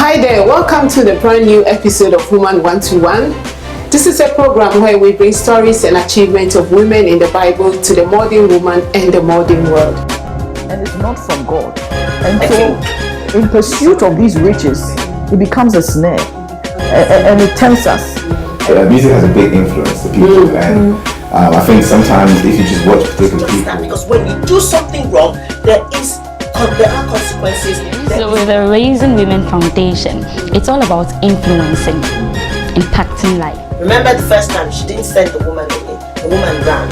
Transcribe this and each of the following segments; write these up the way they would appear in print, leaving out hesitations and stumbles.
Hi there, welcome to the brand new episode of Woman 121. This is a program where we bring stories and achievements of women in the Bible to the modern woman and the modern world. And it's not from God. And so, in pursuit of these riches, it becomes a snare and it tempts us. Music has a big influence to people, and I think sometimes if you just watch particular people, because when you do something wrong, there are consequences. So with the Raising Women Foundation, it's all about influencing, impacting life. Remember the first time she didn't send the woman again. The woman ran.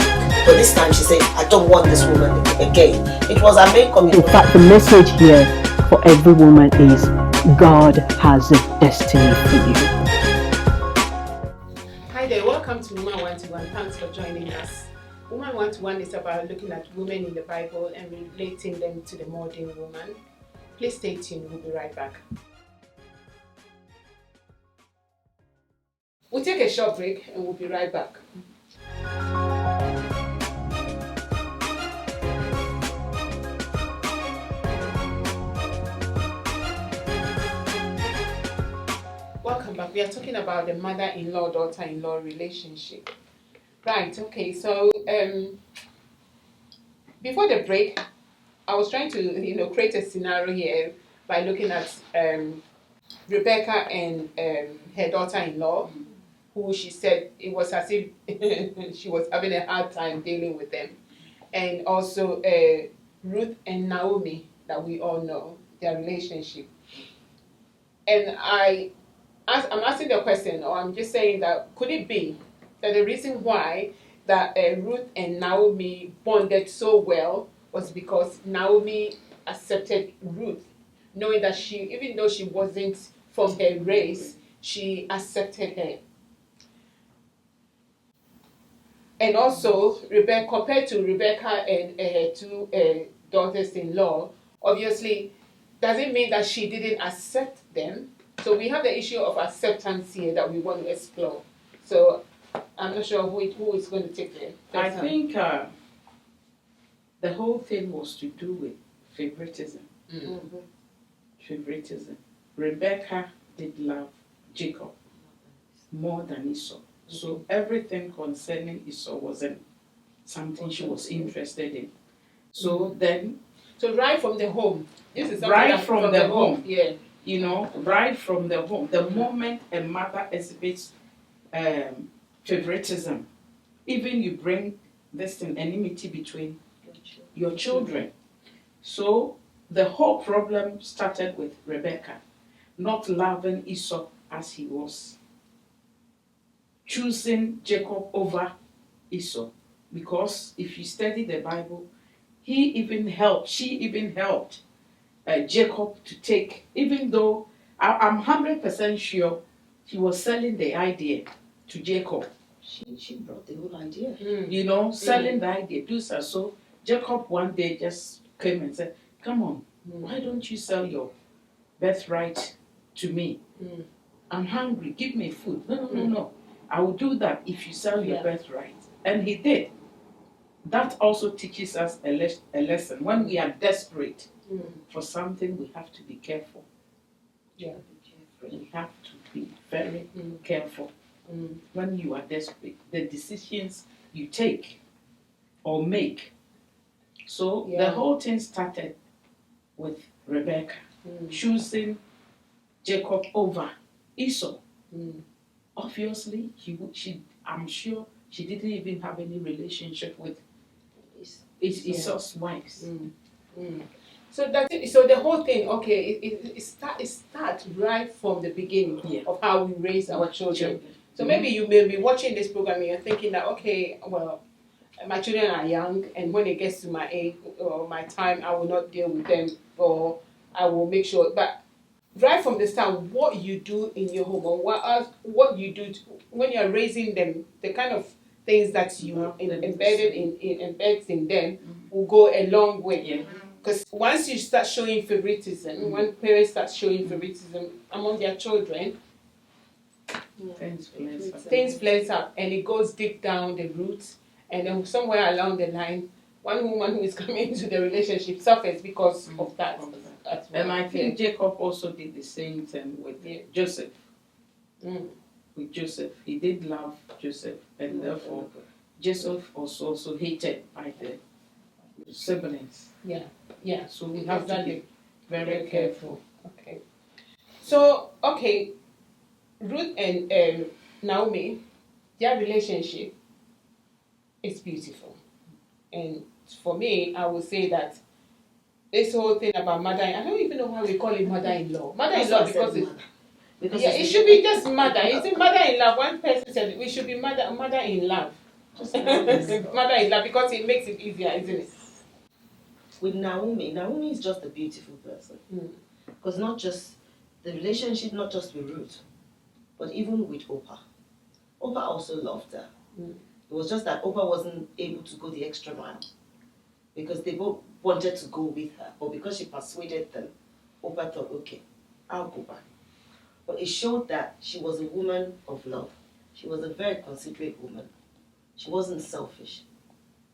But this time she said, I don't want this woman again. It was her main commitment. In fact, the message here for every woman is God has a destiny for you. Hi there, welcome to Woman 121. Thanks for joining us. Woman 121 is about looking at women in the Bible and relating them to the modern woman. Please stay tuned, we'll be right back. We'll take a short break and we'll be right back. Welcome back. We are talking about the mother-in-law, daughter-in-law relationship. Right, okay, so before the break, I was trying to create a scenario here by looking at Rebecca and her daughter-in-law, who she said it was as if she was having a hard time dealing with them. And also Ruth and Naomi, that we all know, their relationship. And I'm asking the question, or I'm just saying that could it be that the reason why that Ruth and Naomi bonded so well was because Naomi accepted Ruth, knowing that even though she wasn't from her race, she accepted her. And also, Rebecca, compared to Rebecca and her two daughters-in-law, obviously, doesn't mean that she didn't accept them. So we have the issue of acceptance here that we want to explore. So I'm not sure who is going to take it. I think the whole thing was to do with favoritism. Mm-hmm. Favoritism. Rebecca did love Jacob more than Esau. So everything concerning Esau wasn't something she was interested in. So then... So right from the home. This is right from the home. Yeah. You know, right from the home. The moment a mother exhibits favoritism, even you bring this enmity between your children. So the whole problem started with Rebecca not loving Esau as he was, choosing Jacob over Esau. Because if you study the Bible, she even helped Jacob to take, even though I'm 100% sure he was selling the idea to Jacob. She brought the whole idea. Selling the idea. Do so. Jacob one day just came and said, come on, why don't you sell your birthright to me? I'm hungry, give me food. No. I will do that if you sell your birthright. And he did. That also teaches us a lesson. When we are desperate for something, we have to be careful. Yeah. We have to be very careful. When you are desperate, the decisions you take or make. So the whole thing started with Rebecca choosing Jacob over Esau. Obviously, I'm sure she didn't even have any relationship with Esau's wives. So that's it. So the whole thing, okay, it starts right from the beginning of how we raise our children. So maybe you may be watching this program and you're thinking that, okay, well, my children are young, and when it gets to my age or my time, I will not deal with them, or I will make sure. But right from the start, what you do in your home, or what you do when you're raising them, the kind of things that you embeds in them will go a long way. Because once you start showing favoritism, when parents start showing favoritism among their children, things flares up and it goes deep down the roots, and then somewhere along the line, one woman who is coming into the relationship suffers because of that. as well. And I think Jacob also did the same thing with Joseph. With Joseph, he did love Joseph, and therefore Joseph was also hated by the siblings. Yeah. So we have to be very careful. Okay. So, okay, Ruth and Naomi, their relationship is beautiful. And for me, I would say that this whole thing about I don't even know why we call it mother-in-law. Mother-in-law because it should be just mother. Is it mother-in-law? One person said we should be mother-in-law. Mother-in-law because it makes it easier, isn't it? With Naomi is just a beautiful person. Because not just the relationship, not just with Ruth, but even with Oprah. Oprah also loved her. It was just that Oprah wasn't able to go the extra mile because they both wanted to go with her, but because she persuaded them, Oprah thought, okay, I'll go back. But it showed that she was a woman of love. She was a very considerate woman. She wasn't selfish.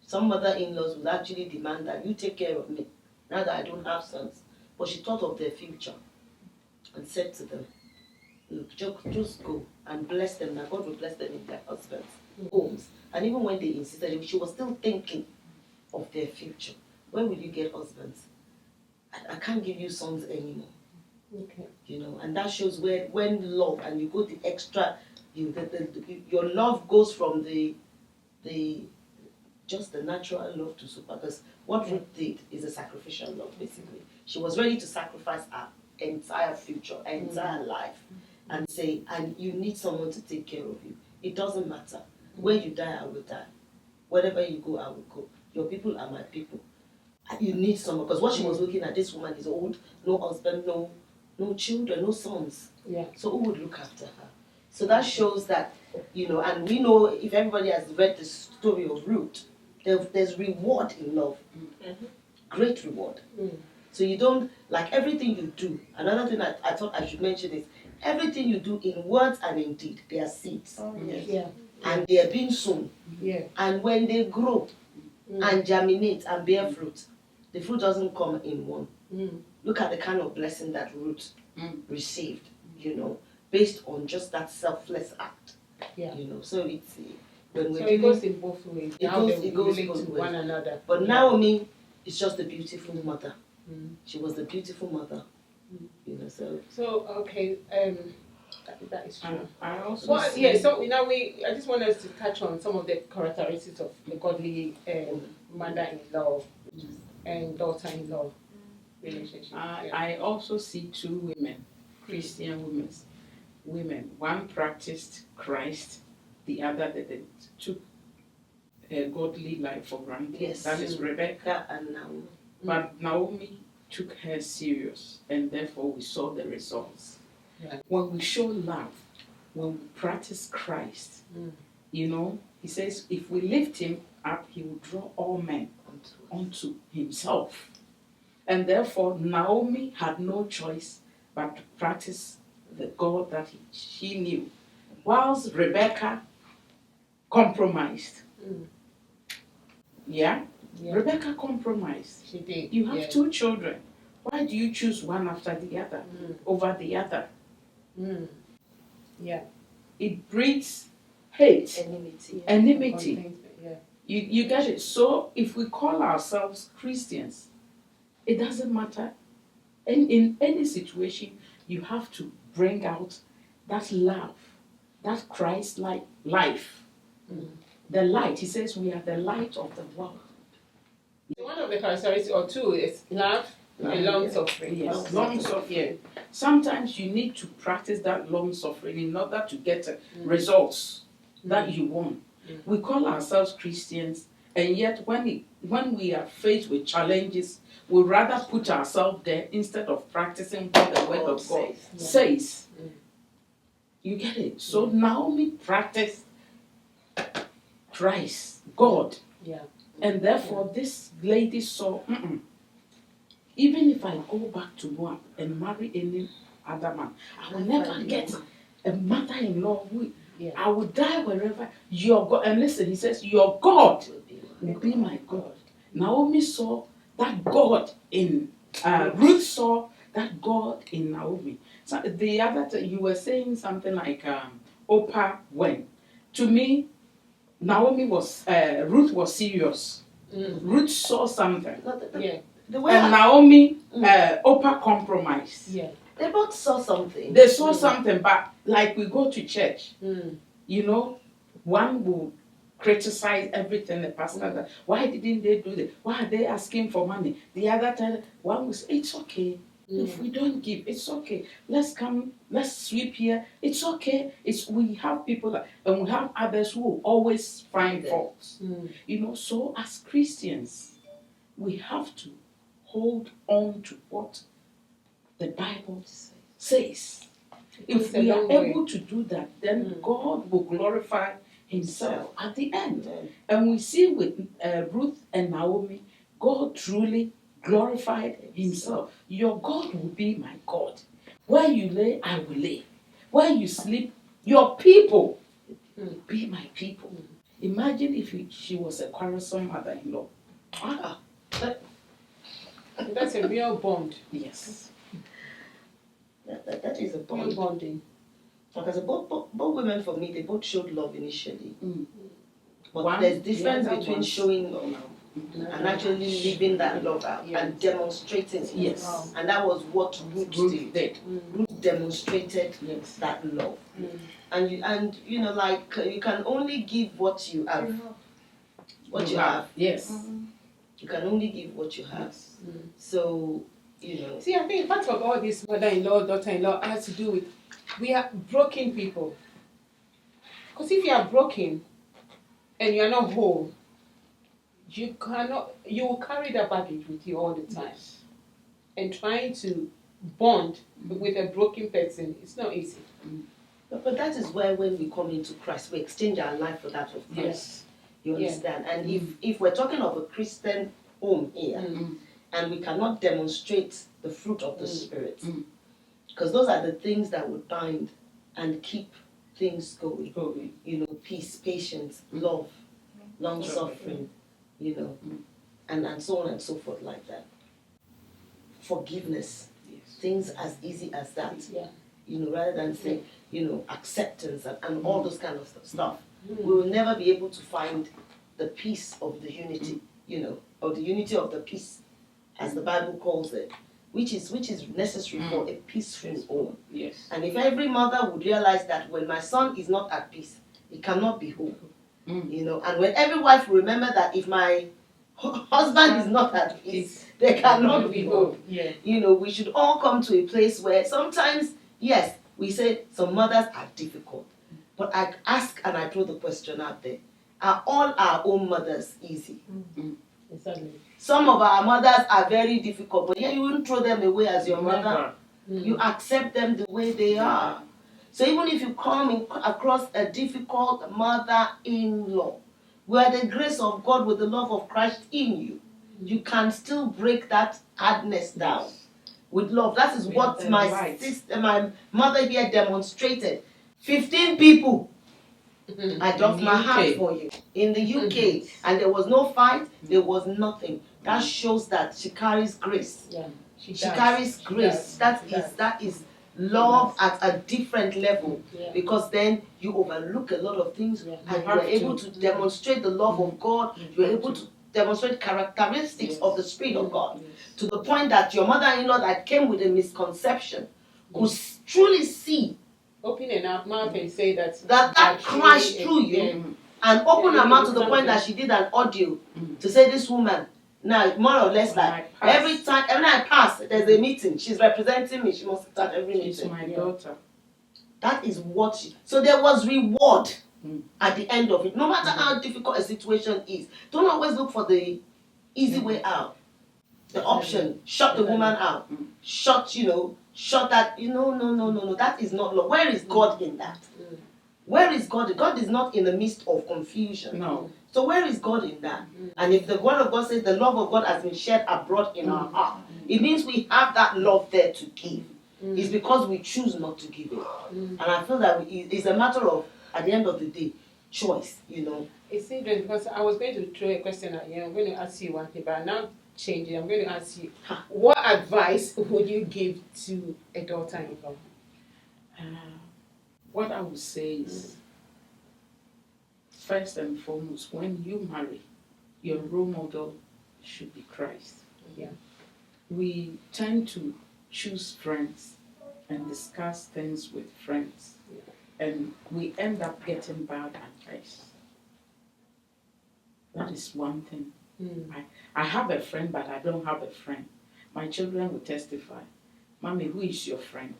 Some mother-in-laws would actually demand that you take care of me now that I don't have sons. But she thought of their future and said to them, look, just go and bless them. Now God will bless them in their husbands' homes. And even when they insisted, she was still thinking of their future. When will you get husbands? I can't give you sons anymore. Okay. You know, and that shows when love and you go the extra, your love goes from the just the natural love to super. Because what Ruth did is a sacrificial love, basically. She was ready to sacrifice her entire future, her entire life, and say, and you need someone to take care of you. It doesn't matter. Where you die, I will die. Wherever you go, I will go. Your people are my people. You need someone, because what she was looking at, this woman is old, no husband, no children, no sons. Yeah. So who would look after her? So that shows that, you know, and we know if everybody has read the story of Ruth, there's reward in love. Great reward. So you don't, like everything you do, another thing I thought I should mention is, everything you do in words and in deed, they are seeds. Yeah. And they are being sown. Yeah. And when they grow and germinate and bear fruit, the fruit doesn't come in one. Look at the kind of blessing that Ruth received, you know, based on just that selfless act. Yeah. You know, so it's when we're So dealing, it goes in both ways. It How goes- they it goes relate both to ways. one another. But Naomi is just a beautiful mother. She was a beautiful mother. You know, so So okay, that is true. I also Well, see, yeah. So now I just want us to touch on some of the characteristics of the godly mother-in-law and daughter-in-law relationship. I also see two women, Christian women. One practiced Christ, the other that took a godly life for granted. Yes. That is Rebecca. and Naomi. But Naomi took her serious, and therefore we saw the results. Yeah. When we show love, when we practice Christ, you know, he says if we lift him up, he will draw all men unto himself. And therefore, Naomi had no choice but to practice the God that she knew. Whilst Rebecca compromised. Yeah? Rebecca compromised. She did. You have two children. Why do you choose one after the other over the other? Yeah. It breeds hate, enmity. Yeah. You get it? So if we call ourselves Christians, it doesn't matter. In any situation, you have to bring out that love, that Christ-like life. The light, he says we are the light of the world. So one of the characteristics, or two, is love and long suffering. Yes, long suffering. Sometimes you need to practice that long suffering in order to get results that you want. We call ourselves Christians, and yet when we are faced with challenges, we rather put ourselves there instead of practicing what the word of God says. You get it? So Naomi practiced Christ, God. Yeah. And therefore, this lady saw, even if I go back to Moab and marry any other man, I will never get a mother-in-law who I will die wherever your God. And listen, he says, your God will be my God. Naomi saw that God in Ruth saw that God in Naomi. So the other you were saying something like Oprah went. To me, Ruth was serious. Ruth saw something. The way And Naomi, Oprah compromised. Yeah. they both saw something. They saw something, but like we go to church, one will criticize everything the pastor does. Why didn't they do that? Why are they asking for money? The other time, one will say, it's okay. If we don't give, it's okay. Let's sweep here. It's okay. We have people and we have others who will always find faults. So as Christians, we have to hold on to what the Bible says. If we are able to do that, then God will glorify Himself at the end. And we see with Ruth and Naomi, God truly glorified Himself. Your God will be my God. Where you lay, I will lay. Where you sleep, your people be my people. Imagine if she was a quarrelsome mother-in-law. That's a real bond. Yes. That is a Real bond. bonding. Because both women, for me, they both showed love initially. But One, there's difference the other between one. showing love and actually living that love out and demonstrating it. Yes. And that was what Ruth did. Ruth demonstrated that love. And you can only give what you have. What you have. Yes. You can only give what you have. So, See, I think part of all this mother-in-law, daughter-in-law has to do with we are broken people. Because if you are broken and you are not whole, you will carry that baggage with you all the time. And trying to bond with a broken person, it's not easy. But that is where when we come into Christ, we exchange our life for that of Christ. Yes. You understand? And if we're talking of a Christian home here, and we cannot demonstrate the fruit of the Spirit, because those are the things that would bind and keep things going. Peace, patience, love, long-suffering, and so on and so forth like that. Forgiveness, things as easy as that. Rather than say, acceptance and all those kind of stuff. We will never be able to find the peace of the unity, or the unity of the peace, as the Bible calls it, which is necessary for a peaceful home. Yes. And if every mother would realize that when my son is not at peace, he cannot be whole. And when every wife will remember that if my husband is not at peace, they cannot be whole. We should all come to a place where sometimes, yes, we say some mothers are difficult. But I ask and I throw the question out there. Are all our own mothers easy? Exactly. Some of our mothers are very difficult, but you wouldn't throw them away as your mother. You accept them the way they are. So even if you come across a difficult mother-in-law, where the grace of God with the love of Christ in you, you can still break that hardness down with love. That is what my mother here demonstrated. 15 people. I doffed my hat for you in the UK, and there was no fight, there was nothing. That shows that she carries grace. She carries grace. That is love at a different level, because then you overlook a lot of things, and you are able to demonstrate the love of God. You are able to demonstrate characteristics of the Spirit of God, to the point that your mother-in-law that came with a misconception could truly see. Open her mouth and say that crashed through you, and open her mouth to the point that she did an audio to say this woman. Now, more or less, like every time I pass, there's a meeting. She's representing me. She must start every meeting. She's my daughter. That is what she. So there was reward at the end of it. No matter how difficult a situation is, don't always look for the easy way out. The option, shut the woman out. Shut that. No. That is not love. Where is God in that? Where is God? God is not in the midst of confusion. No. So where is God in that? And if the word of God says the love of God has been shed abroad in our heart, it means we have that love there to give. It's because we choose not to give it. And I feel that it's a matter of, at the end of the day, choice, It's interesting because I was going to throw a question at you. I'm going to ask you one thing, but now changing, I'm going to ask you, what advice would you give to a daughter-in-law? What I would say is, first and foremost, when you marry, your role model should be Christ. Yeah. We tend to choose friends and discuss things with friends, and we end up getting bad advice. That is one thing. I have a friend, but I don't have a friend. My children will testify. Mommy, who is your friend?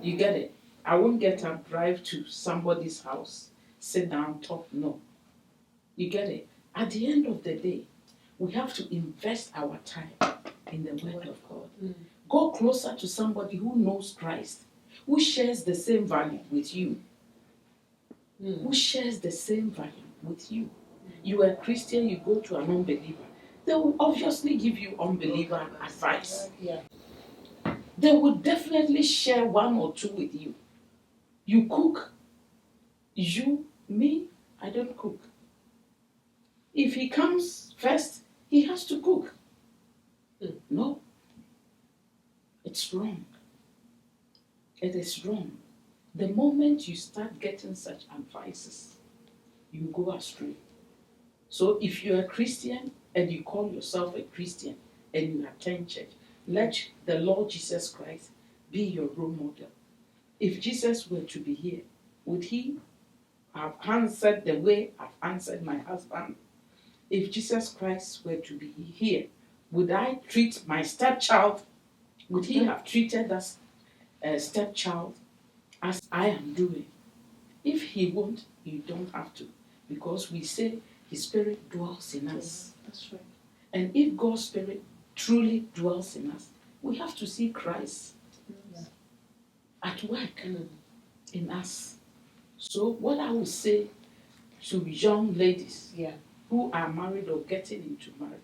You get it? I won't get up, drive to somebody's house, sit down, talk. No. You get it? At the end of the day, we have to invest our time in the Word of God. Go closer to somebody who knows Christ, who shares the same value with you. Who shares the same value with you. You are a Christian, you go to an unbeliever. They will obviously give you unbeliever advice. Yeah. They will definitely share one or two with you. You cook. Me, I don't cook. If he comes first, he has to cook. No. It's wrong. It is wrong. The moment you start getting such advices, you go astray. So if you're a Christian and you call yourself a Christian and you attend church, let the Lord Jesus Christ be your role model. If Jesus were to be here, would he have answered the way I've answered my husband? If Jesus Christ were to be here, would I treat my stepchild? Would he have treated that stepchild as I am doing? If he won't, you don't have to. Because we say his spirit dwells in us. That's right. And if God's spirit truly dwells in us, we have to see Christ at work in us. So what I would say to young ladies who are married or getting into marriage,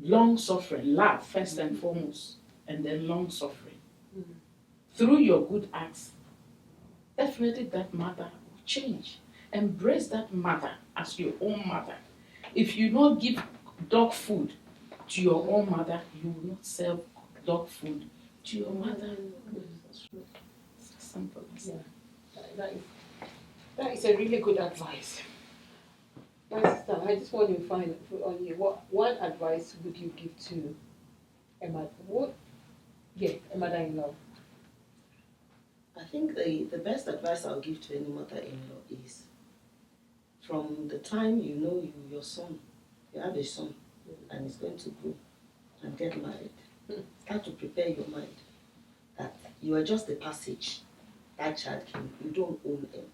long suffering, love first and foremost, and then long suffering. Through your good acts, definitely that mother will change. Embrace that mother as your own mother. If you don't give dog food to your own mother, you will not serve dog food to your mother. It's as simple as that. That is a really good advice. My sister, I just want to find on you, what advice would you give to a mother-in-law? I think the best advice I'll give to any mother-in-law is, from the time you know your son, you have a son, and he's going to grow and get married, start to prepare your mind that you are just the passage that child came. You don't own him,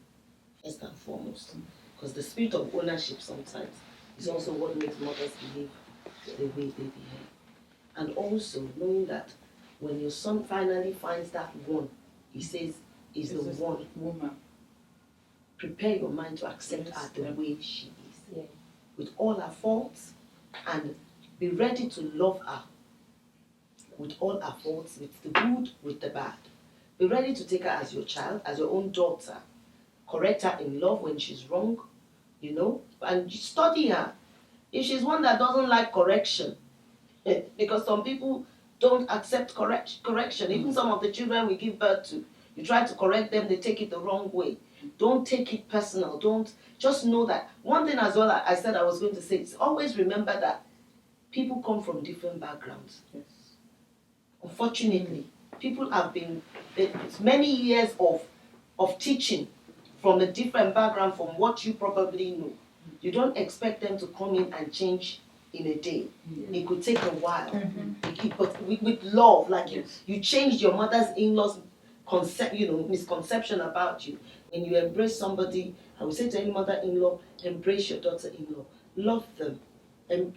first and foremost. Because the spirit of ownership sometimes is also what makes mothers behave the way they behave. And also knowing that when your son finally finds that one, he says is the one woman. Prepare your mind to accept her the way she is, with all her faults, and be ready to love her with all her faults, with the good, with the bad. Be ready to take her as your child, as your own daughter. Correct her in love when she's wrong, and study her. If she's one that doesn't like correction, because some people don't accept correction. Even some of the children we give birth to, you try to correct them, they take it the wrong way. Don't take it personal. Don't, just know that. One thing as well I said I was going to say is, always remember that people come from different backgrounds. Yes. Unfortunately, people have been, it's many years of teaching from a different background from what you probably know. You don't expect them to come in and change in a day. It could take a while. But with love, like you changed your mother's-in-law's misconception about you. When you embrace somebody, I would say to any mother-in-law, embrace your daughter-in-law. Love them. And,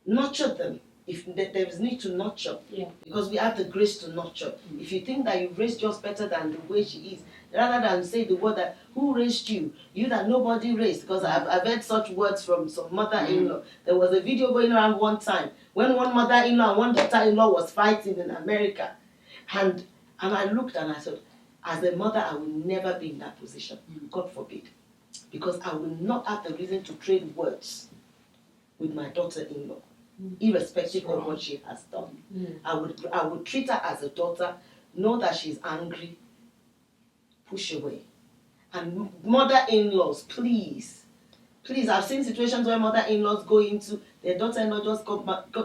nurture them. If there's need to nurture, because we have the grace to nurture. If you think that you've raised just better than the way she is, rather than say the word that, who raised you? You that nobody raised. Because I've heard such words from some mother-in-law. There was a video going around one time when one mother-in-law and one daughter-in-law was fighting in America. And I looked and I said, as a mother, I will never be in that position. God forbid. Because I will not have the reason to trade words with my daughter-in-law, irrespective of what she has done. I would treat her as a daughter, know that she's angry, push away. And mother-in-laws, please, I've seen situations where mother-in-laws go into their daughter-in-law just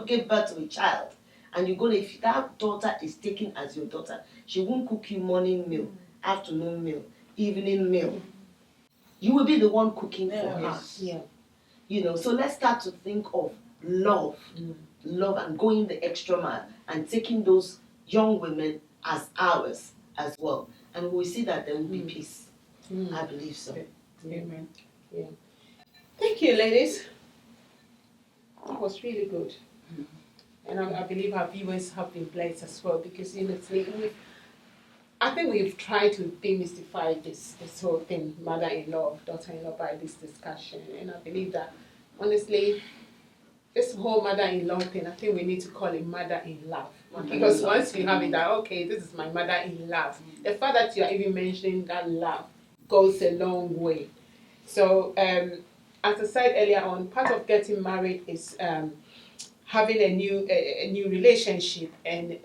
gave birth to a child, and you go, if that daughter is taken as your daughter, she won't cook you morning meal, afternoon meal, evening meal. You will be the one cooking for her. Yeah. You know, so let's start to think of love, and going the extra mile, and taking those young women as ours as well. And we see that there will be peace. I believe so. Amen. Yeah. Thank you, ladies. That was really good. And I believe our viewers have been blessed as well, because I think we've tried to demystify this whole thing, mother-in-law, daughter-in-law, by this discussion. And I believe that, honestly, this whole mother-in-law thing, I think we need to call it mother-in-love. Because once you have it, that, okay, this is my mother-in-love. The fact that you're even mentioning that love goes a long way. So, as I said earlier on, part of getting married is having a new relationship, and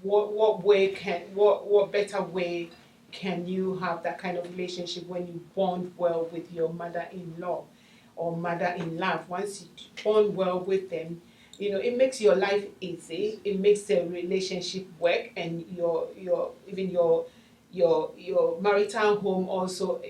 what better way can you have that kind of relationship when you bond well with your mother-in-law or mother-in-love? Once you bond well with them, you know, it makes your life easy. It makes the relationship work, and your marital home also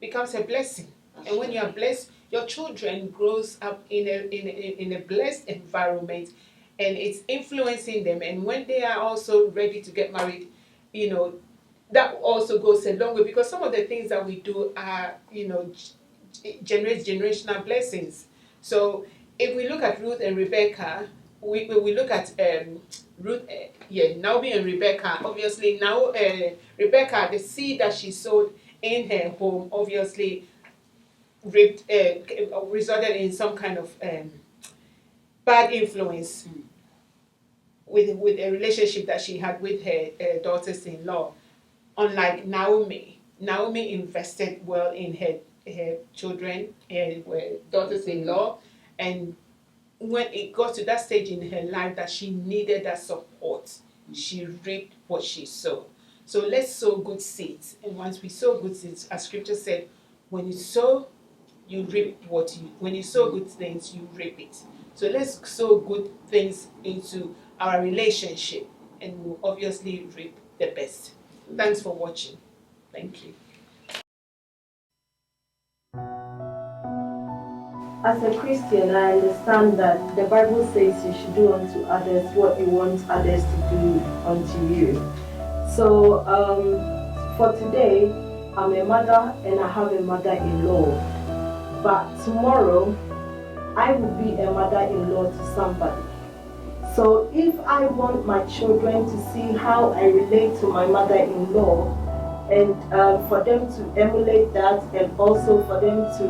becomes a blessing. And when you are blessed, your children grows up in a blessed environment, and it's influencing them. And when they are also ready to get married, you know, that also goes a long way, because some of the things that we do are, you know, generate generational blessings. So if we look at Ruth and Rebecca, we look at Naomi and Rebecca. Obviously, now Rebecca, the seed that she sowed in her home, obviously resulted in some kind of bad influence with a relationship that she had with her daughters-in-law. Unlike Naomi invested well in her children and daughters-in-law, and when it got to that stage in her life that she needed that support, she reaped what she sowed. So let's sow good seeds, and once we sow good seeds, as Scripture said, when you sow, you reap when you sow good things, you reap it. So let's sow good things into our relationship, and we'll obviously reap the best. Thanks for watching. Thank you. As a Christian, I understand that the Bible says you should do unto others what you want others to do unto you. So for today, I'm a mother and I have a mother-in-law. But tomorrow, I will be a mother-in-law to somebody. So if I want my children to see how I relate to my mother-in-law, and for them to emulate that, and also for them to,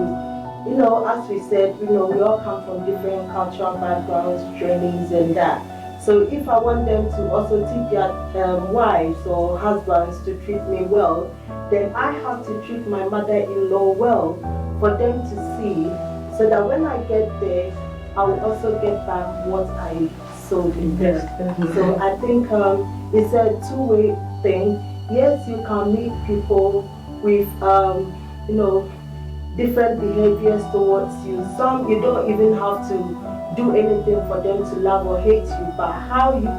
you know, as we said, you know, we all come from different cultural backgrounds, trainings and that. So if I want them to also teach their wives or husbands to treat me well, then I have to treat my mother-in-law well for them to see, so that when I get there, I will also get back what I sowed in there. So I think it's a two-way thing. Yes, you can meet people with, you know, different behaviors towards you. Some you don't even have to do anything for them to love or hate you, but how you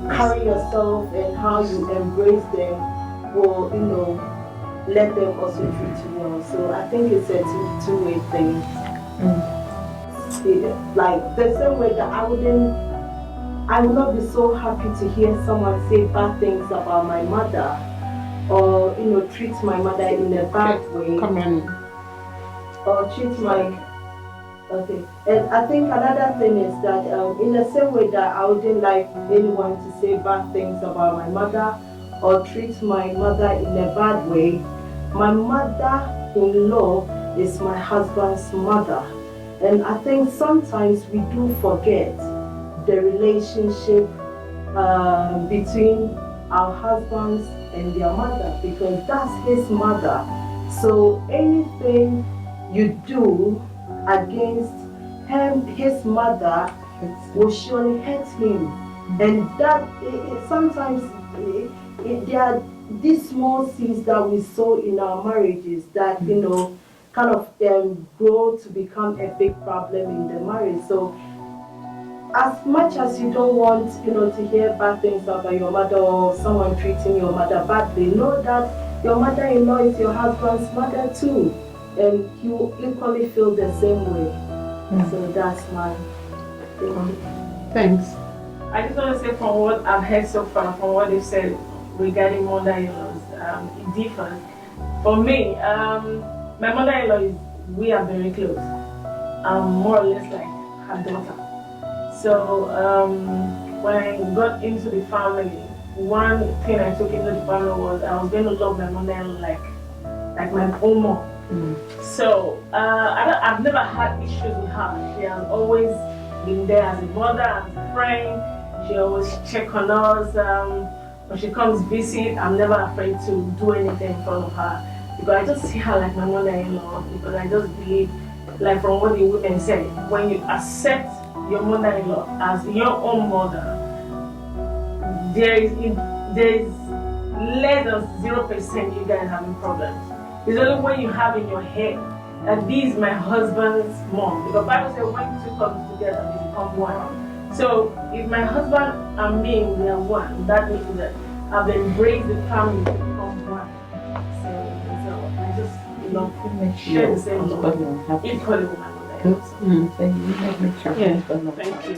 carry yourself and how you embrace them will, you know, let them also treat you well. So I think it's a two-way thing. Like the same way that I would not be so happy to hear someone say bad things about my mother, or, you know, treat my mother in a bad way. Come on. Or treat my, okay. And I think another thing is that in the same way that I wouldn't like anyone to say bad things about my mother or treat my mother in a bad way, my mother-in-law is my husband's mother. And I think sometimes we do forget the relationship between our husbands and their mother, because that's his mother. So anything you do against his mother will surely hurt him. And that sometimes there are these small seeds that we sow in our marriages that kind of grow to become a big problem in the marriage. So as much as you don't want to hear bad things about your mother or someone treating your mother badly, know that your mother-in-law is your husband's mother too, and you equally feel the same way. So that's my thing. Thanks. I just want to say from what I've heard so far, from what they've said regarding mother-in-laws, it differs. For me, my mother-in-law we are very close. More or less like her daughter. So when I got into the family, one thing I took into the family was I was going to love my mother-in-law like my own mom. So I've never had issues with her. She has always been there as a mother, as a friend. She always check on us. When she comes visit, I'm never afraid to do anything in front of her. Because I just see her like my mother-in-law. Because I just believe, like from what the women say, when you accept your mother-in-law as your own mother, there is less than 0% you guys having problems. It's only when you have in your head that this is my husband's mom. Because the Bible says when two come together, they become one. So if my husband and me we are one, that means that I've embraced the family to become one. So I just share the same love equally with my mother. Good. Thank you. Yeah, thank you.